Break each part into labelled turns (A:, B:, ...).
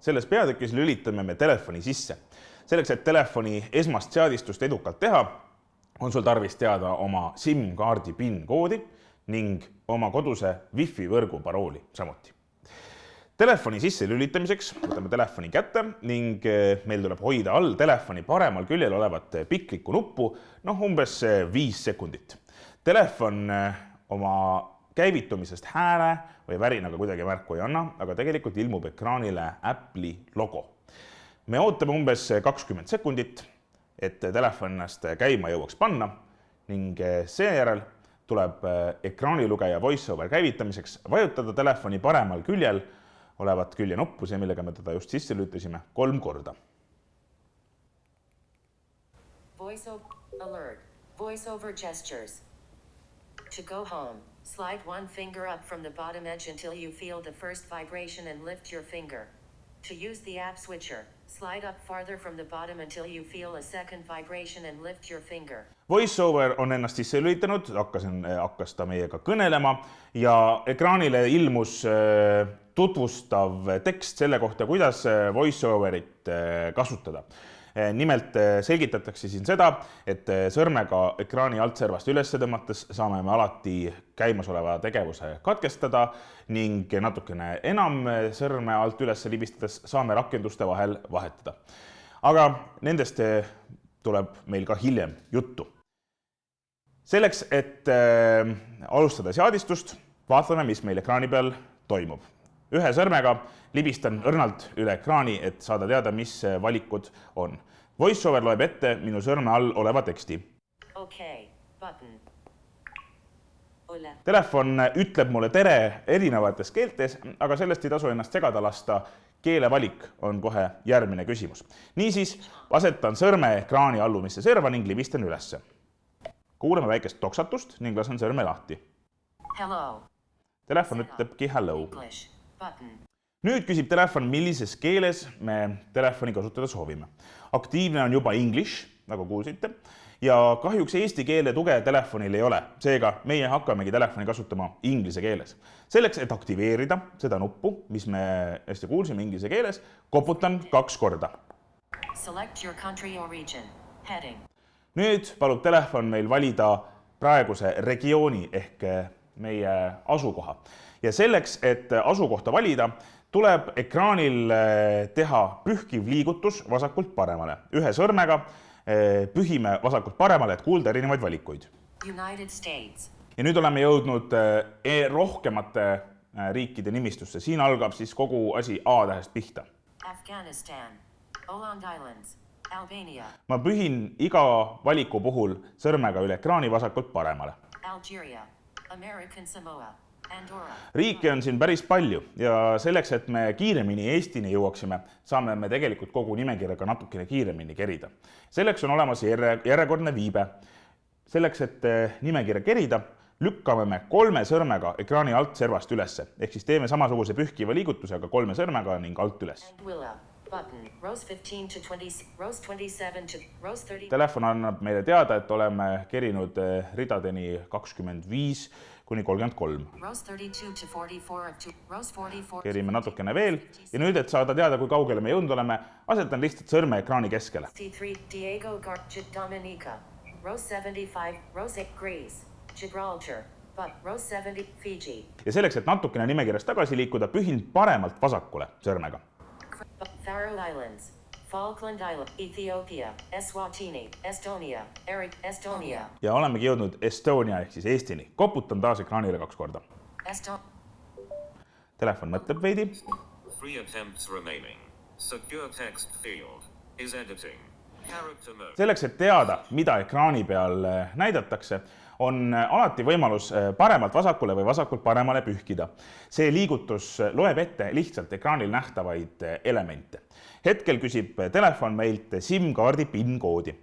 A: Selles peatükis lülitame me telefoni sisse. Selleks, et telefoni esmast seadistust edukalt teha, on sul tarvis teada oma SIM-kaardi PIN-koodi ning oma koduse Wi-Fi võrgu parooli samuti. Telefoni sisse lülitamiseks võtame telefoni kätte ning meil tuleb hoida all telefoni paremal küljel olevat piklikku nuppu, umbes 5 sekundit. Telefon oma käivitumisest hääle või värinaga kuidagi märku ei anna, aga tegelikult ilmub ekraanile Apple'i logo. Me ootame umbes 20 sekundit, et telefon ennast käima jõuaks panna ning seejärel tuleb ekraanilugeja VoiceOver käivitamiseks vajutada telefoni paremal küljel olevat küljenuppu, see, millega me teda just sisse lülitasime, 3 korda.
B: VoiceOver alert. VoiceOver gestures. To go home, slide one finger up from the bottom edge until you feel the first vibration and lift your finger. To use the app switcher, slide up farther from the bottom until you feel a second vibration and lift your finger.
A: VoiceOver on ennast sisse lülitanud, hakkas ta meiega kõnelema ja ekraanile ilmus tutvustav tekst selle kohta, kuidas VoiceOverit kasutada. Nimelt selgitatakse siin seda, et sõrmega ekraani alt servast üles tõmmates saame me alati käimasoleva tegevuse katkestada ning natukene enam sõrme alt üles libistades saame rakenduste vahel vahetada. Aga nendest tuleb meil ka hiljem juttu. Selleks, et alustada seadistust, vaatame, mis meil ekraani peal toimub. Ühe sõrmega libistan õrnalt üle ekraani, et saada teada, mis valikud on. VoiceOver loeb ette minu sõrme all oleva teksti.
B: Okay, button. Ole.
A: Telefon ütleb mulle tere erinevates keeltes, aga sellest ei tasu ennast segada lasta. Keelevalik on kohe järgmine küsimus. Niisiis, asetan sõrme ekraani allumisse serva ning libistan ülesse. Kuuleme väikest toksatust ning lasen sõrme lahti.
B: Hello.
A: Telefon ütlebki hello.
B: English. Button.
A: Nüüd küsib telefon, millises keeles me telefoni kasutada soovime. Aktiivne on juba English, nagu kuulsite, ja kahjuks eesti keele tuge telefonil ei ole. Seega meie hakkamegi telefoni kasutama inglise keeles. Selleks, et aktiveerida seda nuppu, mis me hästi kuulsime inglise keeles, koputan 2 korda.
B: Select your country or region. Heading.
A: Nüüd palub telefon meil valida praeguse regiooni ehk meie asukoha. Ja selleks, et asukohta valida, tuleb ekraanil teha pühkiv liigutus vasakult paremale. Ühe sõrmega pühime vasakult paremale, et kuulda erinevaid valikuid.
B: United States.
A: Ja nüüd oleme jõudnud rohkemate riikide nimistusse. Siin algab siis kogu asi A-tähest pihta.
B: Afghanistan. Åland Islands. Albania.
A: Ma pühin iga valiku puhul sõrmega üle ekraani vasakult paremale.
B: Algeria. American Samoa. Andorra.
A: Riike on siin päris palju ja selleks, et me kiiremini Eestini jõuaksime, saame me tegelikult kogu nimekirjaga natukene kiiremini kerida. Selleks on olemas järjekordne viibe. Selleks, et nimekirja kerida, lükkame me 3 sõrmega ekraani alt servast ülesse. Ehk siis teeme samasuguse pühkiva liigutusega 3 sõrmega ning alt üles. Telefon annab meile teada, et oleme kerinud ridadeni 25 kuni 33. Kerime natukene veel ja nüüd, et saada teada, kui kaugele me jõudnud oleme, asetan lihtsalt sõrme ekraani keskele.
B: C3 Diego Dominica, Rose 75, Rose 8 Greece, Gibraltar, Rose 70 Fiji.
A: Ja selleks, et natukene nimekirjast tagasi liikuda, pühin paremalt vasakule sõrmega.
B: Faroe Islands, Falkland Island, Ethiopia, Eswatini, Estonia, Estonia.
A: Ja olemegi jõudnud Estonia ehk siis Eestini. Koputan taas ekraanile 2 korda. Telefon mõtleb veidi.
C: 3 attempts remaining. Secure text field is editing.
A: Selleks, et teada, mida ekraani peal näidatakse, on alati võimalus paremalt vasakule või vasakult paremale pühkida. See liigutus loeb ette lihtsalt ekraanil nähtavaid elemente. Hetkel küsib telefon meilt SIM-kaardi PIN-koodi.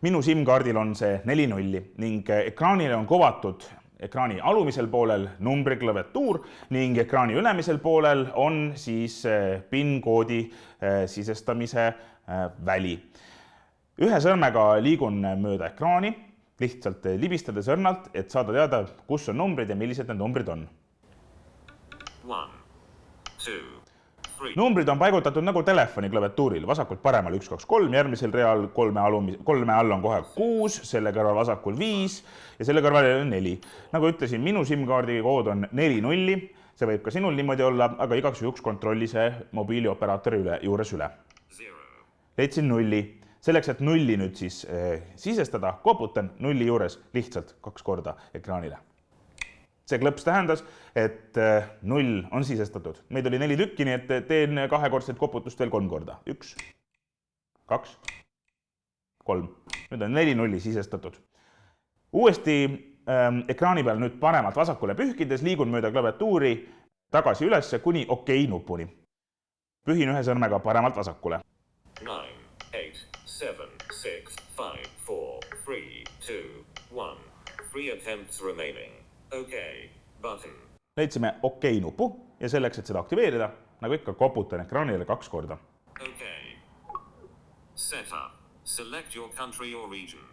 A: Minu SIM-kaardil on see 4.0 ning ekraanile on kovatud ekraani alumisel poolel numbriklaviatuur ning ekraani ülemisel poolel on siis PIN-koodi sisestamise väli. Ühe sõrmega liigun mööda ekraani, lihtsalt libistades õrnalt, et saada teada, kus on numbrid ja millised need numbrid on.
C: 1, 2,
A: numbrid on paigutatud nagu telefoni klaviatuuril, vasakult paremale 1, 2, 3, järgmisel real kolme all on kohe 6, selle kõrval vasakul 5 ja selle kõrval on 4. Nagu ütlesin, minu SIM-kaardi kood on 4 0, see võib ka sinul niimoodi olla, aga igaks juhuks kontrolli see mobiilioperaatori juures üle. Leidsin 0. Selleks, et 0 nüüd siis sisestada, koputan 0 juures lihtsalt 2 korda ekraanile. See klõps tähendas, et 0 on sisestatud. Meid oli 4 tükki, nii et teen kahekordset koputust veel 3 korda. 1, 2, 3. Nüüd on 4 0 sisestatud. Uuesti ekraani peal nüüd paremalt vasakule pühkides liigun mööda klaviatuuri tagasi üles kuni OK nupuni. Pühin ühe sõrmega paremalt vasakule.
C: 9, 8, 7, 6, 5, 4, 3, 2, 1. 3 attempts remaining. OK button.
A: Leidsime OK nupu ja selleks, et seda aktiveerida, nagu ikka koputan ekraanile 2 korda.
C: OK. Setup. Select your country or region.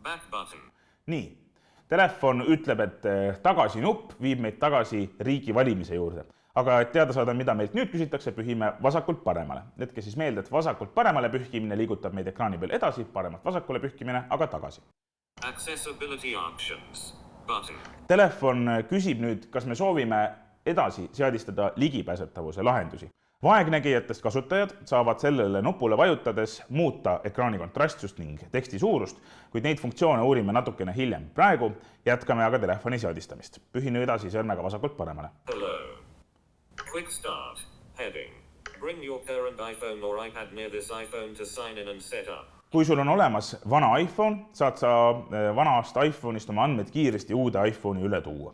C: Back button.
A: Nii. Telefon ütleb, et tagasi nupp viib meid tagasi riigi valimise juurde. Aga et teada saada, mida meilt nüüd küsitakse, pühime vasakult paremale. Jätke siis meelde, et vasakult paremale pühkimine liigutab meid ekraani peal edasi, paremalt vasakule pühkimine, aga tagasi.
C: Accessibility options. Button.
A: Telefon küsib nüüd, kas me soovime edasi seadistada ligipääsetavuse lahendusi. Vaegnägijatest kasutajad saavad sellele nupule vajutades muuta ekraani kontrastsust ning teksti suurust, kuid neid funktsioone uurime natukene hiljem. Praegu jätkame aga telefoni seadistamist. Pühin edasi sõrmega vasakult paremale.
C: Hello. Quick start. Heading. Bring your current iPhone or iPad near this iPhone to sign in and set up.
A: Kui sul on olemas vana iPhone, saad sa vanast iPhone'ist oma andmed kiiresti uude iPhone'i üle tuua.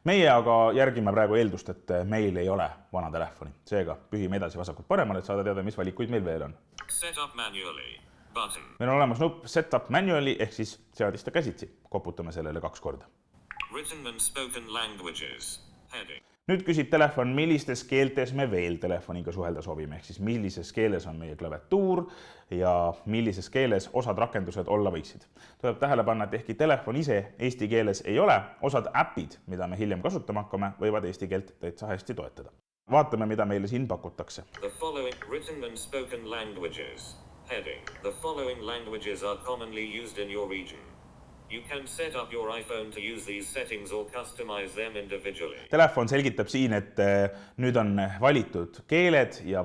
A: Meie aga järgime praegu eeldust, et meil ei ole vana telefoni. Seega pühime edasi vasakult paremale, et saada teada, mis valikuid meil veel on.
C: Set up manually. Button.
A: Meil on olemas nupp Set up manually ehk siis seadista käsitsi. Koputame sellele 2 korda.
C: Written and spoken languages. Heading.
A: Nüüd küsib telefon, millistes keeltes me veel telefoniga suhelda soovime, ehk siis millises keeles on meie klaviatuur ja millises keeles osad rakendused olla võiksid. Tuleb tähele panna, et ehkki telefon ise eesti keeles ei ole, osad äpid, mida me hiljem kasutama hakkame, võivad eesti keelt täitsa hästi toetada. Vaatame, mida meile siin pakutakse.
C: The following written and spoken languages. Heading. The following languages are commonly used in your region. You can set up your iPhone to use these settings or customize them individually. Telefon
A: selgitab siin, et nüüd on valitud keeled ja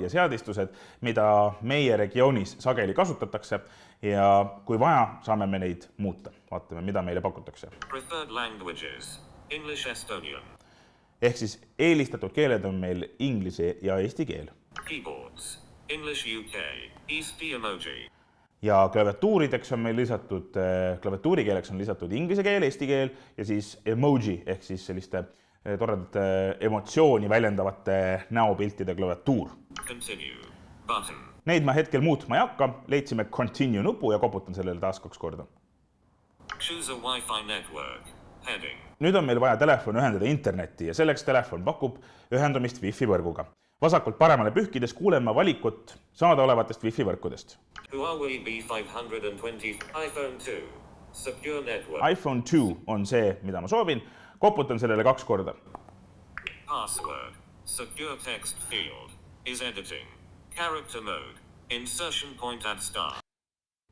A: seadistused, mida meie regioonis sageli kasutatakse ja kui vaja, saame me neid muuta. Vaatame, mida meile pakutakse.
C: Preferred languages. English, Estonian.
A: Ehk siis eelistatud keeled on meil inglise ja eesti keel.
C: Keyboards. English UK. Eesti emoji.
A: Ja klaviatuurideks on meil lisatud, klaviatuurikeeleks on lisatud inglise keel, eesti keel ja siis emoji ehk siis selliste toredate emotsiooni väljendavate näopiltide klaviatuur.
C: Continue. Button.
A: Neid ma hetkel muutma ei hakka, leidsime continue nupu ja koputan sellele taas 2 korda.
C: Choose a Wi-Fi network. Heading.
A: Nüüd on meil vaja telefon ühendada internetti ja selleks telefon pakub ühendumist Wi-Fi võrguga. Vasakult paremale pühkides kuuleme valikut saadaolevatest Wi-Fi võrkudest.
C: Huawei B520 iPhone 2 Secure Network.
A: iPhone 2 on see, mida ma soovin. Koputan sellele 2 korda.
C: Password. Secure text field. Is editing. Character mode. Insertion point at start.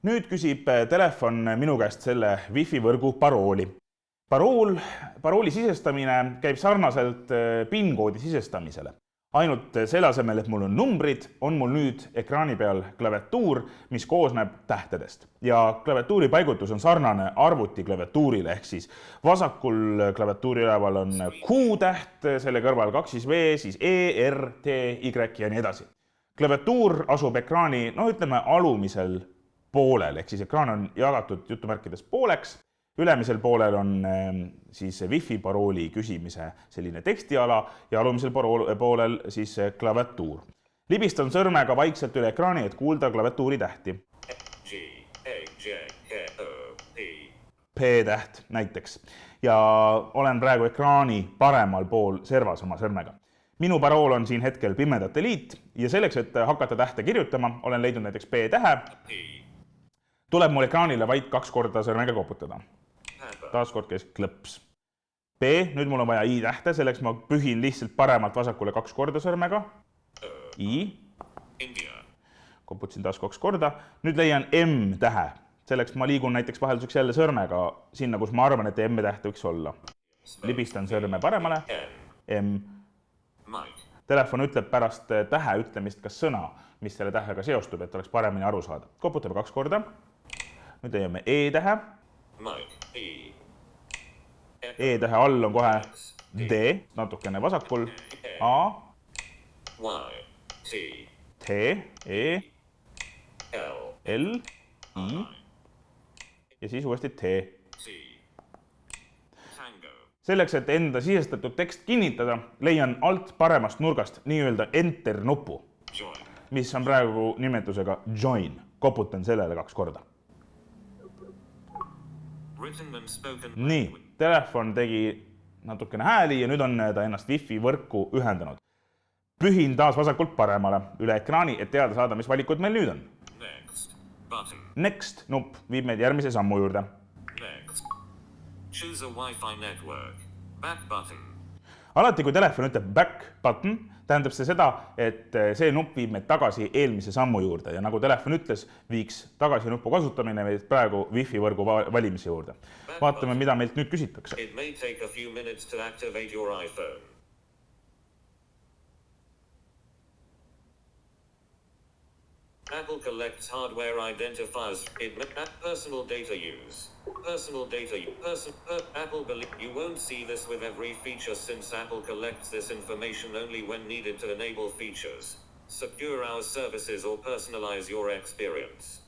A: Nüüd küsib telefon minu käest selle Wi-Fi võrgu parooli. Parooli sisestamine käib sarnaselt PIN-koodi sisestamisele. Ainult selle asemel, et mul on numbrid, on mul nüüd ekraani peal klaviatuur, mis koosneb tähtedest. Ja klaviatuuri paigutus on sarnane arvuti klaviatuurile, ehk siis vasakul klaviatuuri üleval on Q-täht, selle kõrval 2 V, siis E, R, T, Y ja nii edasi. Klaviatuur asub ekraani, ütleme, alumisel poolel, ehk siis ekraan on jagatud jutumärkides pooleks. Ülemisel poolel on siis Wi-Fi parooli küsimise selline tekstiala ja alumisel poolel siis klaviatuur. Libistan sõrmega vaikselt üle ekraani, et kuulda klaviatuuri tähti.
C: G, A, J, K, O, P.
A: P-täht näiteks. Ja olen praegu ekraani paremal pool servas oma sõrmega. Minu parool on siin hetkel pimedate liit ja selleks, et hakata tähte kirjutama, olen leidnud näiteks P-tähe. Tuleb mul ekraanile vaid 2 korda sõrmega koputada. Taaskord käis klõps. P, nüüd mul on vaja I-tähte, selleks ma pühin lihtsalt paremalt vasakule 2 korda sõrmega. I,
C: India,
A: koputasin taas 2 korda. Nüüd leian M-tähe. Selleks ma liigun näiteks vahelduseks jälle sõrmega sinna, kus ma arvan, et M-täht võiks olla. Libistan sõrme paremale. M.
C: Mike,
A: Telefon ütleb pärast tähe ütlemist kas sõna, mis selle tähega seostub, et oleks paremini aru saada. Koputame 2 korda. Nüüd leiame E-tähe.
C: Mike,
A: E-tähe all on kohe D, natukene vasakul. A,
C: Y, T,
A: T, E,
C: L,
A: L, I ja siis uuesti T.
C: C, Tango,
A: Selleks, et enda sisestatud tekst kinnitada, leian alt paremast nurgast nii-öelda Enter nupu,
C: Join,
A: mis on praegu nimetusega Join. Koputan sellele 2 korda.
C: written and spoken
A: Nii, telefon tegi natukene hääli ja nüüd on ta ennast Wi-Fi võrku ühendanud. Pühin taas vasakult paremale üle ekraani, et teada saada, mis valikud meil nüüd on.
C: Next, button,
A: Next nupp viib meid järgmise sammu juurde.
C: next. Choose a Wi-Fi network. Back button,
A: Alati, kui telefon ütleb back button, tähendab see seda, et see nupp viib meid tagasi eelmise sammu juurde ja nagu telefon ütles, viiks tagasi nupu kasutamine meid praegu Wi-Fi võrgu valimise juurde. Vaatame, mida meilt nüüd küsitakse.
C: it may take a few minutes to activate your iPhone. Apple collects hardware identifiers. Personal data use. Personal data use. Apple believe you won't see this with every feature since Apple collects this information only when needed to enable features, secure our services or personalize your experience.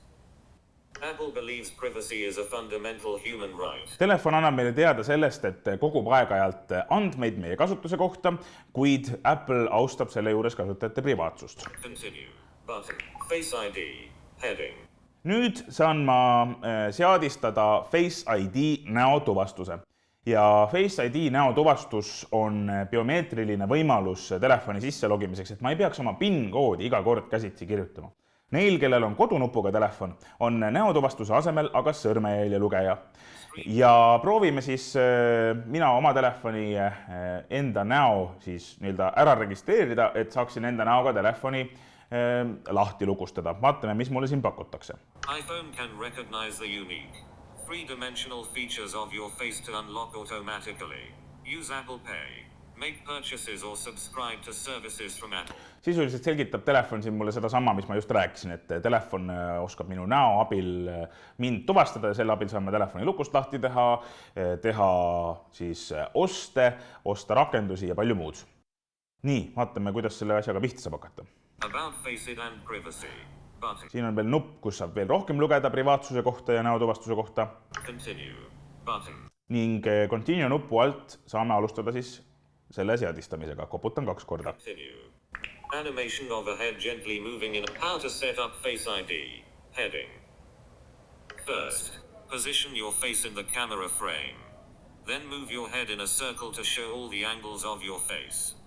C: Apple believes privacy is a fundamental human right.
A: Telefon annab meile teada sellest, et kogub aeg-ajalt andmeid meie kasutuse kohta, kuid Apple austab selle juures kasutajate privaatsust.
C: Continue. Button. Face ID. Heading.
A: Nüüd saan ma seadistada Face ID näotuvastuse. Ja Face ID näotuvastus on biomeetriline võimalus telefoni sisse logimiseks, et ma ei peaks oma PIN-koodi iga kord käsitsi kirjutama. Neil, kellel on kodunupuga telefon, on näotuvastuse asemel aga sõrmejälje lugeja. Ja proovime siis mina oma telefoni enda näo siis nii-öelda ära registreerida, et saaksin enda näoga telefoni lahti lukustada. Vaatame, mis mulle siin pakutakse.
C: iPhone can recognize the unique, three-dimensional features of your face to unlock automatically. Use Apple Pay. Make purchases or subscribe to services from Apple.
A: Sisuliselt selgitab telefon siin mulle seda sama, mis ma just rääkisin, et telefon oskab minu näo abil mind tuvastada ja selle abil saame telefoni lukust lahti teha, teha siis osta rakendusi ja palju muud. Nii, vaatame, kuidas selle asjaga pihta saab hakata.
C: About Face ID and privacy. Button.
A: Siin on veel nupp, kus saab veel rohkem lugeda privaatsuse kohta ja näotuvastuse kohta.
C: Continue. Button.
A: Ning Continue nupu alt saame alustada siis selle seadistamisega. Koputan 2 korda.
C: Continue. Animation of a head gently moving in. How to set up Face ID. Heading. First, position your face in the camera frame. Then move your head in a circle to show all the angles of your face.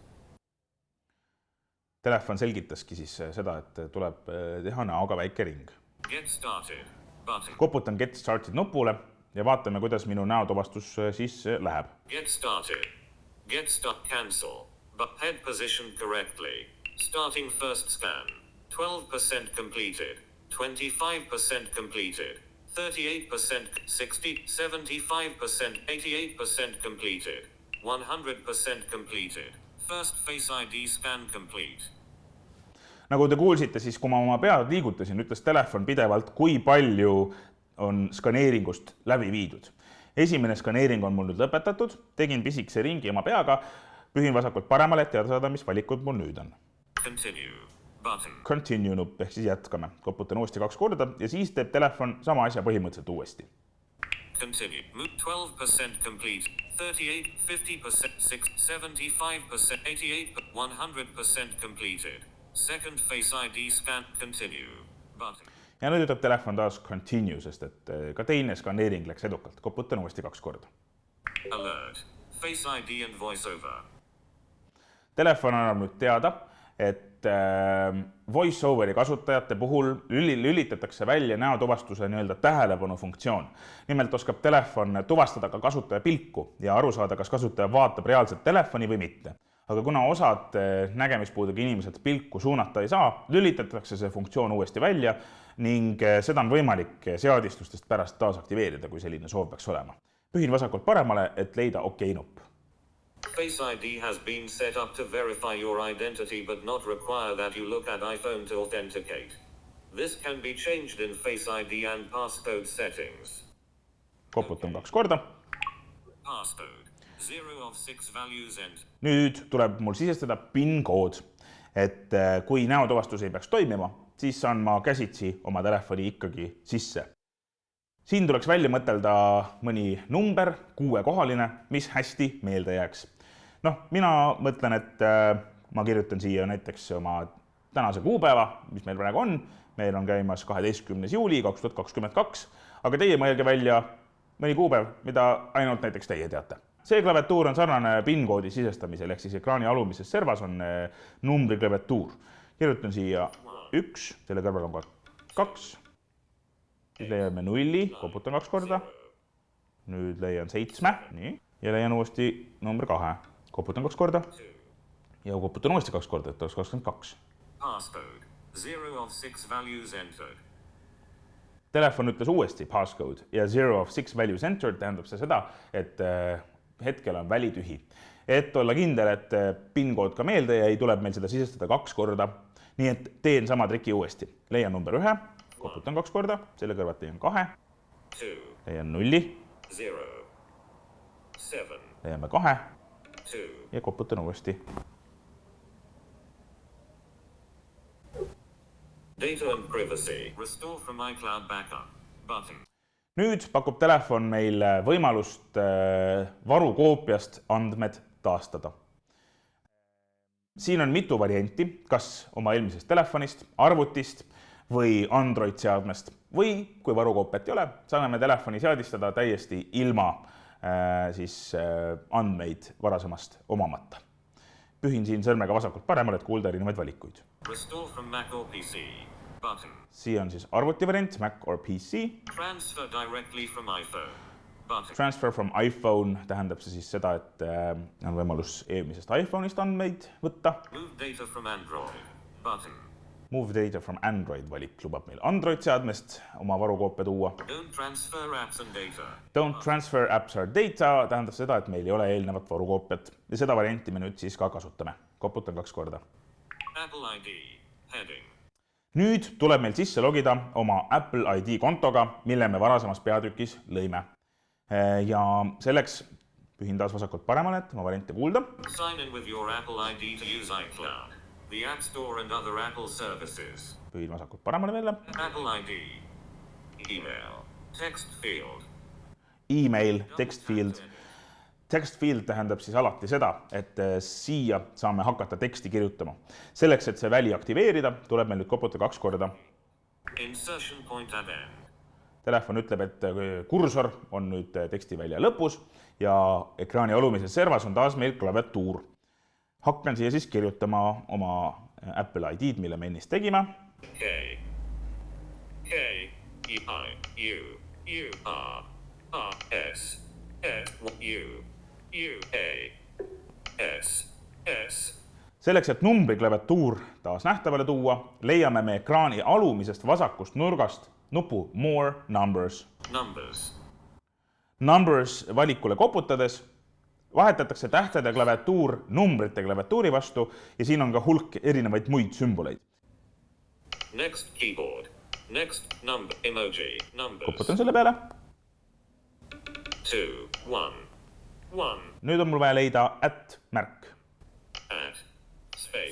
A: Telefon selgitaski siis seda, et tuleb teha näoga väike ring.
C: Get started. Button.
A: Koputan Get Started nupule ja vaatame, kuidas minu näotuvastus siis läheb.
C: Get started. Get start. Cancel. But head positioned correctly. Starting first scan. 12% completed. 25% completed. 38%, 60, 75%, 88% completed. 100% completed. First Face ID scan complete.
A: Nagu te kuulsite, siis kui ma oma pead liigutasin, ütles telefon pidevalt, kui palju on skaneeringust läbi viidud. Esimene skaneering on mul nüüd lõpetatud, tegin pisikese ringi oma peaga, pühin vasakult paremale, et teada saada, mis valikud mul nüüd on.
C: Continue. Button.
A: Continue nupp, ehk siis jätkame. Koputan uuesti 2 korda ja siis teeb telefon sama asja põhimõtteliselt uuesti.
C: Continue. 12% complete. 38, 50%, 6, 75%, 88, 100% completed. Second Face ID scan. Continue. Button.
A: Ja nüüd ütleb telefon taas continue, sest et ka teine skaneering läks edukalt. Koputan uuesti 2 korda.
C: Alert. Face ID and voiceover.
A: Telefon annab nüüd teada, et VoiceOveri kasutajate puhul lülitatakse välja näotuvastuse nii-öelda tähelepanu funktsioon. Nimelt oskab telefon tuvastada ka kasutaja pilku ja aru saada, kas kasutaja vaatab reaalselt telefoni või mitte. Aga kuna osad nägemispuudega inimesed pilku suunata ei saa, lülitatakse see funktsioon uuesti välja ning seda on võimalik seadistustest pärast taasaktiveerida, kui selline soov peaks olema. Pühin vasakult paremale, et leida OK nupp.
C: Face ID has been set up to verify your identity but not require that you look at iPhone to authenticate. This can be changed in Face ID and passcode settings.
A: Koputan 2 korda.
C: Passcode 0 of 6 values and
A: Nüüd tuleb mul sisestada PIN-kood, et kui näotuvastus ei peaks toimima, siis saan ma käsitsi oma telefoni ikkagi sisse. Siin tuleks välja mõtelda mõni number, 6-kohaline, mis hästi meelde jääks. Mina mõtlen, et ma kirjutan siia näiteks oma tänase kuupäeva, mis meil praegu on. Meil on käimas 12. juuli 2022, aga teie mõelge välja mõni kuupäev, mida ainult näiteks teie teate. See klaviatuur on sarnane PIN-koodi sisestamisel, ehk siis ekraani alumises servas on numbri klaviatuur. Kirjutan siia 1, selle kõrval on 2, siis leiame 0, koputan 2 korda, nüüd leian 7, nii, ja leian uuesti number 2, koputan 2 korda ja koputan uuesti 2 korda, et oleks 22.
C: passcode 0 of 6 values entered.
A: Telefon ütles uuesti passcode ja 0 of 6 values entered tähendab see seda, et hetkel on välitühi. Et olla kindel, et PIN-kood ka meelde jäi, tuleb meil seda sisestada 2 korda. Nii et teen sama triki uuesti. Leian number 1, koputan 2 korda, selle kõrvat leian 2, leian 0,
C: 0 7
A: leiame 2
C: 2
A: ja koputan uuesti.
C: Data and privacy. Restore from iCloud backup button.
A: Nüüd pakub telefon meil võimalust varukoopiast andmed taastada. Siin on mitu varianti, kas oma eelmisest telefonist, arvutist või Android-seadmest või kui varukoopiat ei ole, saame me telefoni seadistada täiesti ilma andmeid varasemast omamata. Pühin siin sõrmega vasakult paremale, et kuulda erinevaid valikuid.
C: Restore from Mac or PC button.
A: Siia on siis arvuti variant, Mac or PC.
C: Transfer directly from iPhone button.
A: Transfer from iPhone tähendab see siis seda, et on võimalus eelmisest iPhone'ist andmeid võtta.
C: Move data from Android button.
A: Move data from Android valik lubab meil Android-seadmest oma varukoopia tuua.
C: Don't transfer apps and data.
A: Don't transfer apps or data tähendab seda, et meil ei ole eelnevat varukoopiat ja seda varianti me nüüd siis ka kasutame. Koputan 2 korda.
C: Apple ID heading.
A: Nüüd tuleb meil sisse logida oma Apple ID kontoga, mille me varasemas peatükis lõime. Ja selleks pühin taas vasakult paremale, et oma variante kuulda.
C: Sign in with your Apple ID to use iCloud, the App Store and other Apple services.
A: Pühin vasakult paremale veel.
C: Apple ID. Email. Text field.
A: Email, text field. Text field tähendab siis alati seda, et siia saame hakata teksti kirjutama. Selleks, et see väli aktiveerida, tuleb meil nüüd koputada 2 korda.
C: Insertion point at end.
A: Telefon ütleb, et kursor on nüüd tekstivälja lõpus ja ekraani alumises servas on taas meil klaviatuur. Hakkan siia siis kirjutama oma Apple ID-d, mille me ennist tegime.
C: K. I. U. R. S. U. A. S.
A: Selleks, et numbri klaviatuur taas nähtavale tuua, leiame me ekraani alumisest vasakust nurgast nupu More Numbers. Numbers valikule koputades vahetatakse tähtede klaviatuur numbrite klaviatuuri vastu ja siin on ka hulk erinevaid muid sümboleid.
C: Next keyboard. Next number emoji. Numbers.
A: Koputan selle peale.
C: 2, 1.
A: Nüüd on mul vaja leida @märk.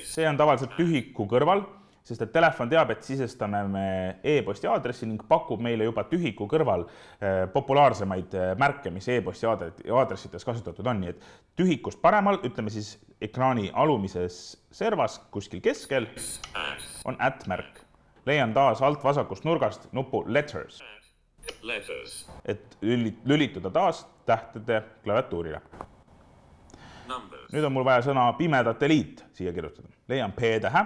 A: See on tavaliselt tühiku kõrval, sest et telefon teab, et sisestame me e-posti aadressi ning pakub meile juba tühiku kõrval populaarsemaid märke, mis e-posti aadressites kasutatud on. Nii et tühikust paremal, ütleme siis ekraani alumises servas kuskil keskel on @märk. Leian taas alt vasakust nurgast nupu Letters, et lülituda taas tähtede klaviatuurile. Nüüd on mul vaja sõna pimedate liit siia kirjutada. Leian P-tähe.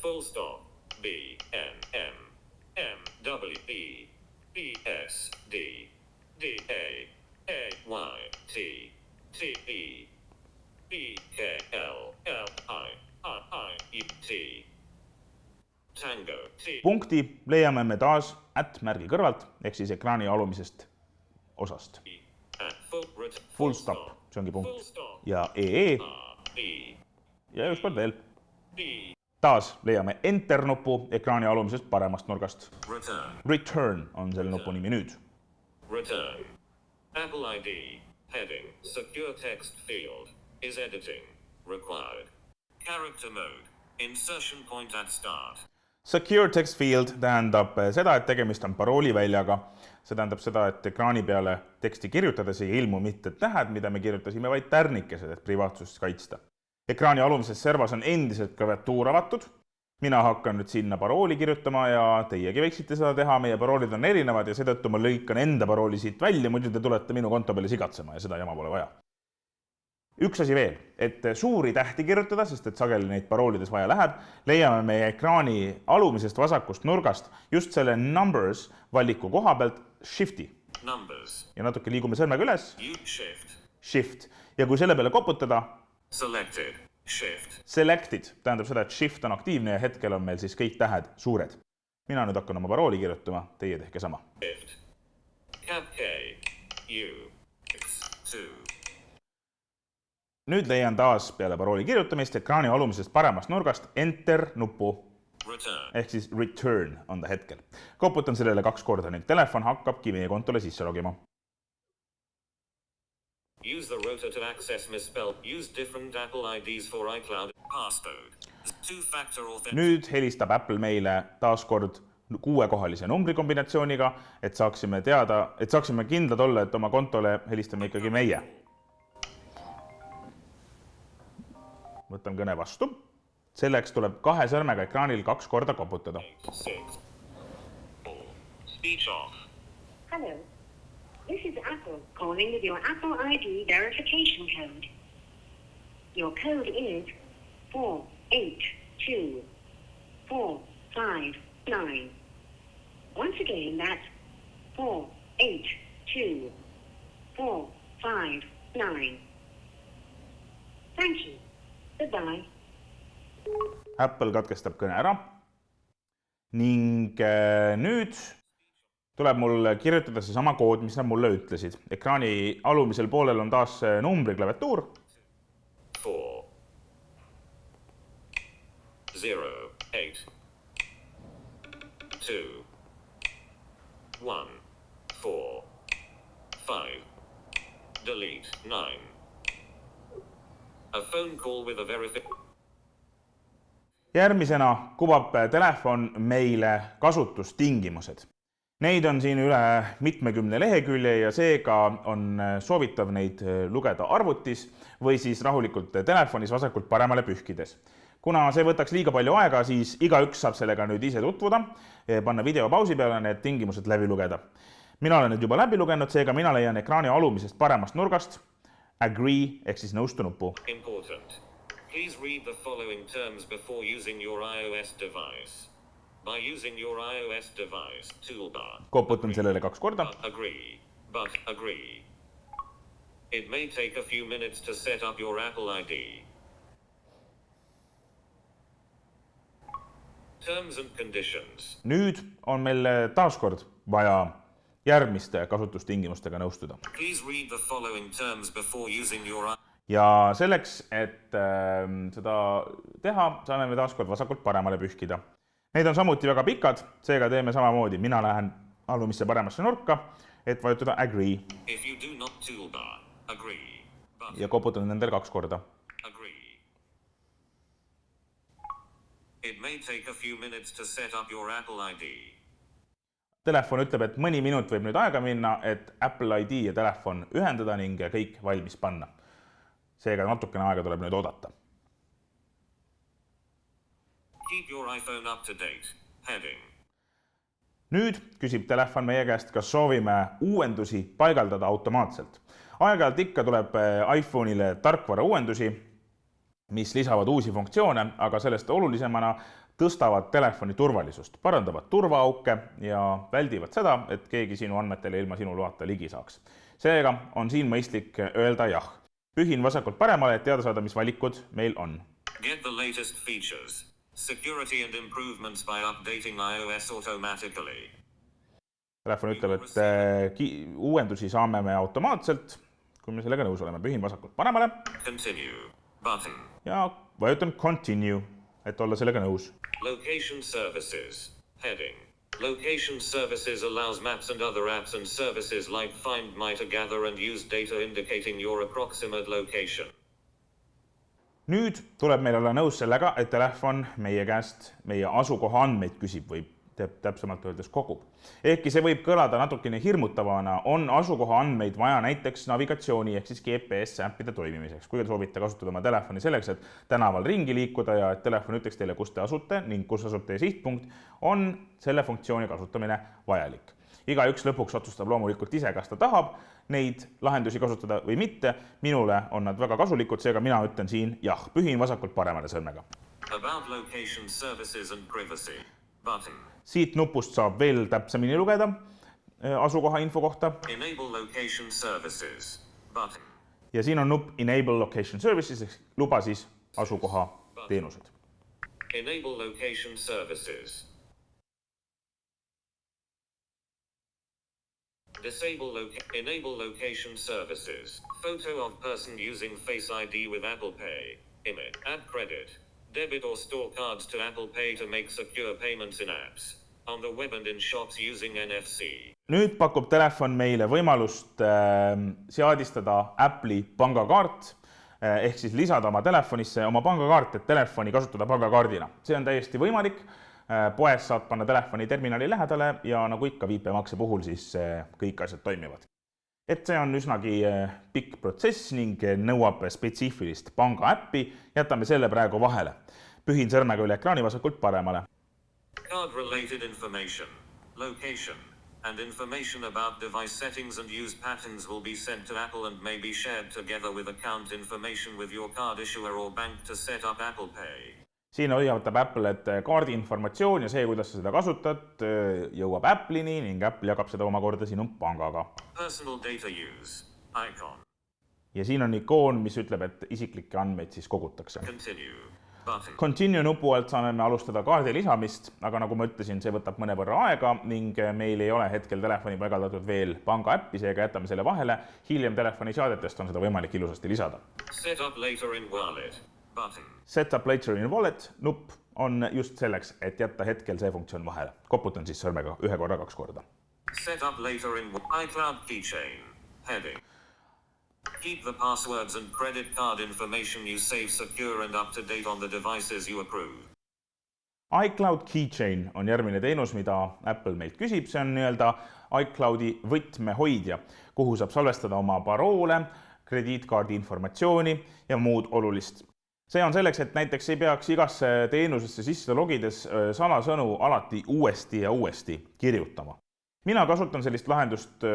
C: Full stop. B, N, M, M, W, E, B, S, D, D, A, Y, T, T-E-B-K-L-L-I-I-I-T. Tango.
A: punkti leiame me taas @märgi kõrvalt, ehk siis ekraani alumisest osast. Full stop, see ongi punkt. Ja EE ja ükskord veel. Taas leiame Enter nupu ekraani alumisest paremast nurgast. Return on selle nupu nimi nüüd.
C: Return. Apple ID. Heading. Secure text field. Is editing. Required. Character mode. Insertion point at start.
A: Secure text field tähendab seda, et tegemist on parooliväljaga. See tähendab seda, et ekraani peale teksti kirjutades ei ilmu mitte tähed, mida me kirjutasime, vaid tärnikesed, et privaatsust kaitsta. Ekraani alumises servas on endiselt klaviatuur avatud. Mina hakkan nüüd sinna parooli kirjutama ja teiegi võiksite seda teha. Meie paroolid on erinevad ja seetõttu ma lõikan enda parooli siit välja, muidu te tulete minu konto peale sigatsema ja seda jama pole vaja. Üks asi veel, et suuri tähti kirjutada, sest et sageli neid paroolides vaja läheb, leiame meie ekraani alumisest vasakust nurgast just selle Numbers valiku koha pealt Shifti.
C: Numbers.
A: Ja natuke liigume sõrmega üles.
C: Shift.
A: Shift. Ja kui selle peale koputada,
C: Selected. Shift.
A: Selected tähendab seda, et Shift on aktiivne ja hetkel on meil siis kõik tähed suured. Mina nüüd hakkan oma parooli kirjutama, teie tehke sama.
C: Shift. Cap K. U. X2.
A: Nüüd leian taas peale parooli kirjutamist ekraani alumisest paremast nurgast Enter nupu
C: Return.
A: ehk siis Return on ta hetkel. Koputan sellele 2 korda ning telefon hakkabki meie kontole sisse logima.
C: Use the rotor to access misspelled. Use different Apple IDs for iCloud. Passcode. Two-factor authentication.
A: Nüüd helistab Apple meile taas kord 6-kohalise numbrikombinatsiooniga, et saaksime teada, et saaksime kindlad olla, et oma kontole helistame ikkagi meie. Võtan kõne vastu. Selleks tuleb 2 sõrmega ekraanil 2 korda koputada.
C: 6. Speech off.
D: Hello. This is Apple calling with your Apple ID verification code. Your code is 482459. Once again, that's 482459. Thank you. Goodbye.
A: Apple katkestab kõne ära ning nüüd tuleb mul kirjutada see sama kood, mis nad mulle ütlesid. Ekraani alumisel poolel on taas numbri klaviatuur.
C: 4 0 8 2 1 4 5 delete 9. A phone call with a
A: Järgmisena kuvab telefon meile kasutustingimused. Neid on siin üle mitmekümne lehekülje ja seega on soovitav neid lugeda arvutis või siis rahulikult telefonis vasakult paremale pühkides. Kuna see võtaks liiga palju aega, siis igaüks saab sellega nüüd ise tutvuda, panna video pausi peale need tingimused läbi lugeda. Mina olen nüüd juba läbi lugenud, seega mina leian ekraani alumisest paremast nurgast Agree ehk siis nõustu nupu.
C: Important. Please read the following terms before using your iOS device. By using your iOS device toolbar.
A: Koputan sellele 2 korda.
C: Agree. But agree. It may take a few minutes to set up your Apple ID. Terms and conditions.
A: Nüüd on meil taaskord vaja järgmiste kasutustingimustega nõustuda.
C: Please read the following terms before using your
A: Ja selleks, et seda teha, saame me taaskord vasakult paremale pühkida. Need on samuti väga pikad, seega teeme samamoodi. Mina lähen alumisse paremasse nurka, et vajutada Agree.
C: If you do not toolbar, agree. But
A: Ja koputan nendel 2 korda.
C: agree. It may take a few minutes to set up your Apple ID.
A: Telefon ütleb, et mõni minut võib nüüd aega minna, et Apple ID ja telefon ühendada ning kõik valmis panna. Seega natukene aega tuleb nüüd oodata.
C: Keep your iPhone up to date. Heading.
A: Nüüd küsib telefon meie käest, kas soovime uuendusi paigaldada automaatselt. Aeg-ajalt ikka tuleb iPhone'ile tarkvara uuendusi, mis lisavad uusi funktsioone, aga sellest olulisemana tõstavad telefoni turvalisust, parandavad turvaauke ja väldivad seda, et keegi sinu andmetele ilma sinu loata ligi saaks. Seega on siin mõistlik öelda jah. Pühin vasakult paremale, et teada saada, mis valikud meil on.
C: Get the latest features. Security and improvements by updating iOS automatically.
A: Telefon ütleb, et uuendusi saame me automaatselt, kui me sellega nõus oleme. Pühin vasakult paremale.
C: Continue. Button.
A: Ja vajutan continue, et olla sellega nõus.
C: Location services. Heading. Location services allows maps and other apps and services like Find My to gather and use data indicating your approximate location.
A: Nüüd tuleb meil olla nõus sellega, et telefon meie käest meie asukoha andmeid küsib või täpsemalt öeldes kogub. Ehkki see võib kõlada natukene hirmutavana, on asukoha andmeid vaja näiteks navigatsiooni ehk siis GPS-äppide toimimiseks. Kui te soovite kasutada oma telefoni selleks, et tänaval ringi liikuda ja et telefon ütleks teile, kus te asute ning kus asub teie sihtpunkt, on selle funktsiooni kasutamine vajalik. Igaüks lõpuks otsustab loomulikult ise, kas ta tahab neid lahendusi kasutada või mitte. Minule on nad väga kasulikud, seega mina ütlen siin jah, pühin vasakult paremale sõrmega.
C: About location services and privacy. Button.
A: Siit nupust saab veel täpsemini lugeda asukoha info kohta.
C: Enable location services. Button.
A: Ja siin on nupp Enable Location Services, ehk luba siis asukoha teenused.
C: Enable location services. Enable location services. Photo of person using Face ID with Apple Pay. Image. Add credit. Debit or store cards to Apple Pay to make secure payments in apps. On the web and in shops using NFC. Nüüd
A: pakub telefon meile võimalust seadistada Apple'i pangakaart, ehk siis lisada oma telefonisse oma pangakaart, et telefoni kasutada pangakaardina. See on täiesti võimalik. Poes saad panna telefoni terminali lähedale ja nagu ikka viipemakse puhul siis kõik asjad toimivad. Et see on üsnagi pikk protsess ning nõuab spetsiifilist pangaäppi, jätame selle praegu vahele. Pühin sõrmega üle ekraani vasakult paremale.
C: Card-related information, location, and information about device settings and use patterns will be sent to Apple and may be shared together with account information with your card issuer or bank to set up Apple Pay. Siin
A: hoiatab Apple, et kaardi informatsioon ja see, kuidas sa seda kasutad, jõuab Apple'ini ning Apple jagab seda omakorda sinu pangaga.
C: Personal data use. Icon.
A: Ja siin on ikoon, mis ütleb, et isiklikke andmeid siis kogutakse. Continue nupu alt saame me alustada kaardi lisamist, aga nagu ma ütlesin, see võtab mõnevõrra aega ning meil ei ole hetkel telefoni paigaldatud veel pangaäppi, seega jätame selle vahele. Hiljem telefoni seadetest on seda võimalik ilusasti lisada.
C: Set up later in wallet.
A: Set up later in wallet nupp on just selleks, et jätta hetkel see funktsioon vahele. Koputan siis sõrmega ühe korra, kaks korda.
C: Set up later in iCloud keychain. Heading. Keep the passwords and credit card information you save secure and up to date on the devices you approve.
A: iCloud keychain on järgmine teenus, mida Apple meilt küsib. See on nii-öelda iCloudi võtmehoidja, kuhu saab salvestada oma paroole, krediitkaardi informatsiooni ja muud olulist. See on selleks, et näiteks ei peaks igasse teenusesse sisse logides salasõnu alati uuesti ja uuesti kirjutama. Mina kasutan sellist lahendust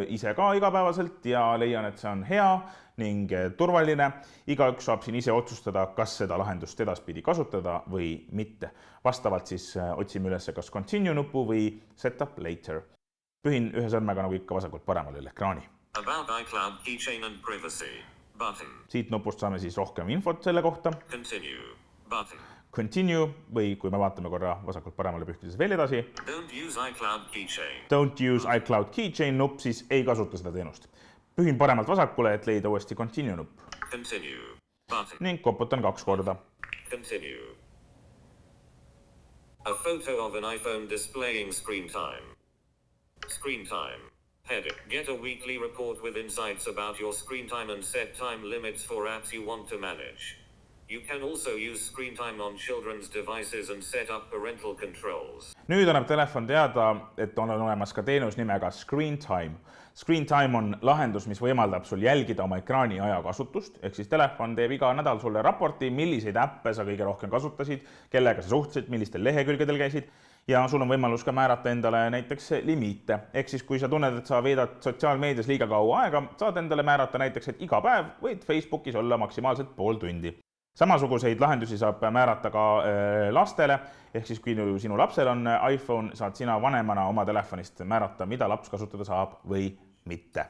A: ise ka igapäevaselt ja leian, et see on hea ning turvaline. Igaüks saab siin ise otsustada, kas seda lahendust edaspidi kasutada või mitte. Vastavalt siis otsime üles kas continue nupu või set up later. Pühin ühe sõrmega nagu ikka vasakult paremale üle ekraani.
C: About iCloud keychain and privacy. Button.
A: Siit nupust saame siis rohkem infot selle kohta.
C: Continue. Button.
A: Continue või kui me vaatame korra vasakult paremale pühtides veel edasi.
C: Don't use iCloud keychain.
A: Don't use iCloud keychain nupp, siis ei kasuta seda teenust. Pühin paremalt vasakule, et leida uuesti continue nupp.
C: Continue. Button.
A: Ning koputan kaks korda.
C: Continue. A photo of an iPhone displaying screen time. Screen time. Heading. Get a weekly report with insights about your screen time and set time limits for apps you want to manage. You can also use screen time on children's devices and set up parental controls. Nüüd
A: annab telefon teada, et on olemas ka teenus nimega Screen Time. Screen Time on lahendus, mis võimaldab sul jälgida oma ekraani aja kasutust, ehk siis telefon teeb iga nädal sulle raporti, milliseid äppe sa kõige rohkem kasutasid, kellega sa suhtlesid, millistel lehekülgedel käisid ja sul on võimalus ka määrata endale näiteks limiite. Ehk siis kui sa tunned, et sa veedad sotsiaalmeedias liiga kaua aega, saad endale määrata näiteks, et iga päev võid Facebookis olla maksimaalselt pool tundi. Samasuguseid lahendusi saab määrata ka lastele, ehk siis kui sinu lapsel on iPhone, saad sina vanemana oma telefonist määrata, mida laps kasutada saab või mitte.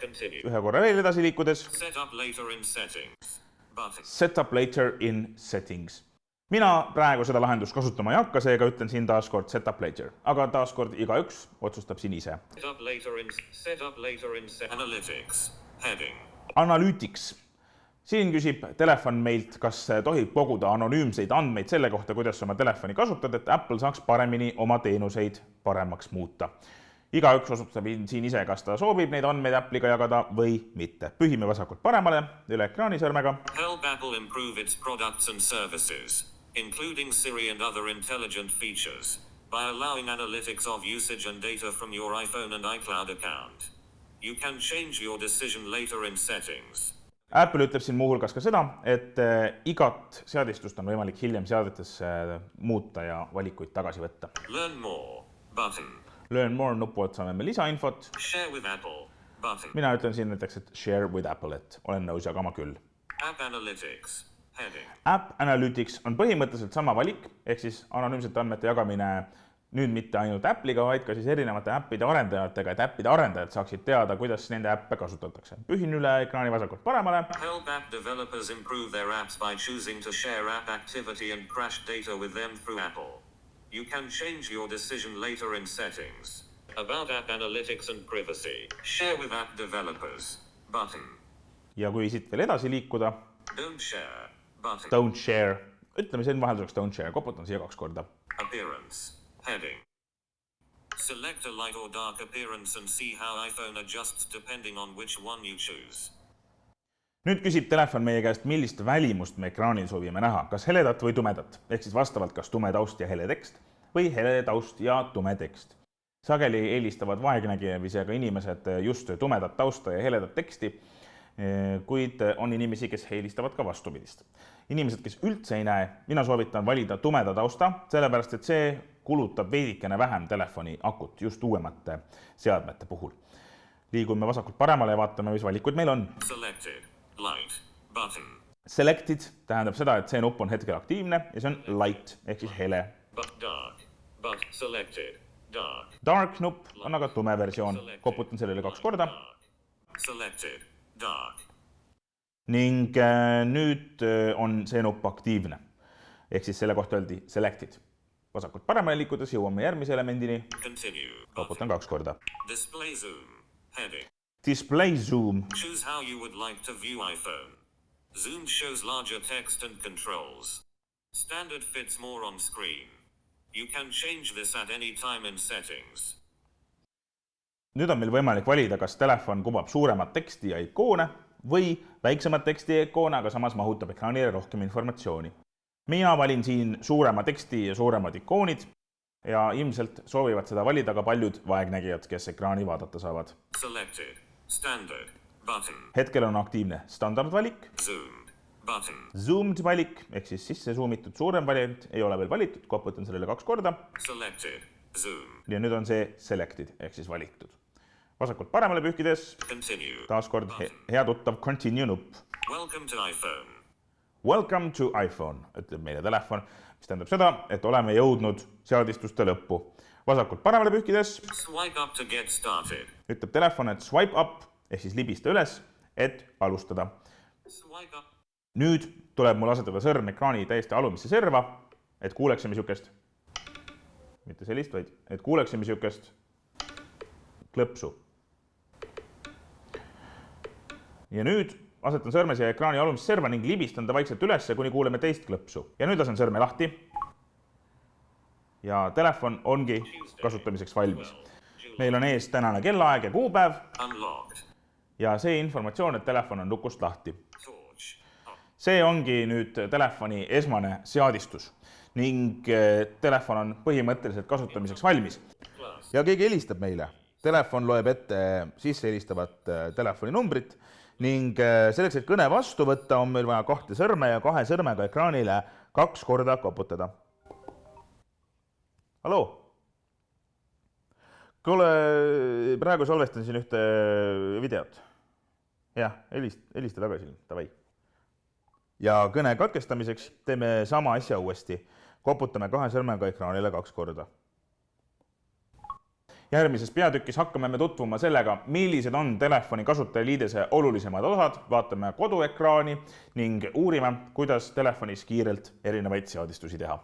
C: Continue.
A: ühe korra veel edasi liikudes.
C: Set up later in settings. Button.
A: Set up later in settings. Mina praegu seda lahendust kasutama ei hakka, seega ütlen siin taaskord set up later. Aga taaskord igaüks otsustab siin ise.
C: Set up later in analytics. Heading.
A: Analytics. Siin küsib telefon meilt, kas tohib koguda anonüümseid andmeid selle kohta, kuidas oma telefoni kasutad, et Apple saaks paremini oma teenuseid paremaks muuta. Igaüks otsustab siin ise, kas ta soovib neid andmeid Apple'iga jagada või mitte. Pühime vasakult paremale üle ekraanisõrmega.
C: Help Apple improve its products and services, including Siri and other intelligent features, by allowing analytics of usage and data from your iPhone and iCloud account. You can change your decision later in settings.
A: Apple ütleb siin muuhulgas ka seda, et igat seadistust on võimalik hiljem seadetes muuta ja valikuid tagasi võtta.
C: Learn more. Button.
A: Learn more nupualt saame me lisainfot.
C: Share with Apple. Button.
A: Mina ütlen siin näiteks, et share with Apple, et olen nõus jagama küll.
C: App Analytics. Heading.
A: App Analytics on põhimõtteliselt sama valik, ehk siis anonüümsete andmete jagamine nüüd mitte ainult Apple'iga, vaid ka siis erinevate äppide arendajatega, et äppide arendajad saaksid teada, kuidas nende äppe kasutatakse. Pühin üle ekraani vasakult paremale.
C: Help app developers improve their apps by choosing to share app activity and crash data with them through Apple. You can change your decision later in settings. About app analytics and privacy. Share with app developers. Button.
A: Ja kui siit veel edasi liikuda.
C: Don't share. Button.
A: Don't share. Ütleme siin vahelduseks don't share. Koputan siia 2 korda.
C: Appearance. Heading. Select a light or dark appearance and see how iPhone adjusts depending on which one you choose.
A: Nüüd küsib telefon meie käest, millist välimust me ekraanil soovime näha, kas heledat või tumedat, ehk siis vastavalt kas tume taust ja hele tekst või hele taust ja tume tekst. Sageli eelistavad vaegnägijavisega inimesed just tumedat tausta ja heledat teksti, kuid on inimesi, kes eelistavad ka vastupidist. Inimesed, kes üldse ei näe, mina soovitan valida tumeda tausta, sellepärast et see kulutab veidikene vähem telefoni akut just uuemate seadmete puhul. Liigume vasakult paremale ja vaatame, mis valikud meil on.
C: Selected. Light. Button.
A: Selected tähendab seda, et see nupp on hetkel aktiivne ja see on light ehk siis hele.
C: But dark. But selected. Dark.
A: Dark nupp on aga tume versioon. Koputan sellele 2 korda.
C: Selected. Dark.
A: Ning nüüd on see nupp aktiivne. Ehk siis selle kohta öeldi selected. Vasakult paremale liikudes jõuame järgmise elemendini.
C: Continue.
A: Koputan 2 korda.
C: Display zoom. Heading.
A: Display zoom.
C: Choose how you would like to view iPhone. Zoom shows larger text and controls. Standard fits more on screen. You can change this at any time in settings.
A: Nüüd on meil võimalik valida, kas telefon kuvab suuremat teksti ja ikoone või väiksemat teksti ja ikoone, aga samas mahutab ekraanile rohkem informatsiooni. Mina valin siin suurema teksti ja suuremad ikoonid ja ilmselt soovivad seda valida ka paljud vaegnägijad, kes ekraani vaadata saavad.
C: Selected. Standard. Button.
A: Hetkel on aktiivne standardvalik.
C: Zoomed. Button.
A: Zoomed valik, ehk siis sisse zoomitud suurem variant ei ole veel valitud. Koputan sellele 2 korda.
C: Selected. Zoom.
A: Ja nüüd on see selected, ehk siis valitud. Vasakult paremale pühkides.
C: Continue.
A: Taaskord hea tuttav continue nupp.
C: Welcome to iPhone.
A: Welcome to iPhone, ütleb meile telefon, mis tähendab seda, et oleme jõudnud seadistuste lõppu. Vasakult paremale pühkides.
C: Swipe up to get started.
A: Ütleb telefon, et swipe up, ehk siis libista üles, et alustada.
C: Swipe up.
A: Nüüd tuleb mul asetada sõrm ekraani täiesti alumisse serva, et kuuleksime sihukest, mitte sellist, vaid et kuuleksime sihukest klõpsu. Ja nüüd asetan sõrme siia ekraani alumisse serva ning libistan ta vaikselt ülesse, kuni kuuleme teist klõpsu. Ja nüüd lasen sõrme lahti. Ja telefon ongi kasutamiseks valmis. Meil on ees tänane kellaaeg ja kuupäev.
C: Unlocked.
A: Ja see informatsioon, et telefon on lukust lahti.
C: Torch.
A: See ongi nüüd telefoni esmane seadistus ning telefon on põhimõtteliselt kasutamiseks valmis. Ja keegi helistab meile. Telefon loeb ette sisse helistavat telefoninumbrit ning selleks, et kõne vastu võtta, on meil vaja 2 sõrme ja 2 sõrmega ekraanile 2 korda koputada. Hallo? Kuule, praegu salvestan siin ühte videot. Jah, helista tagasi, davai. Ja kõne katkestamiseks teeme sama asja uuesti. Koputame 2 sõrmega ekraanile 2 korda. Järgmises peatükis hakkame me tutvuma sellega, millised on telefoni kasutajaliidese olulisemad osad, vaatame koduekraani ning uurime, kuidas telefonis kiirelt erinevaid seadistusi teha.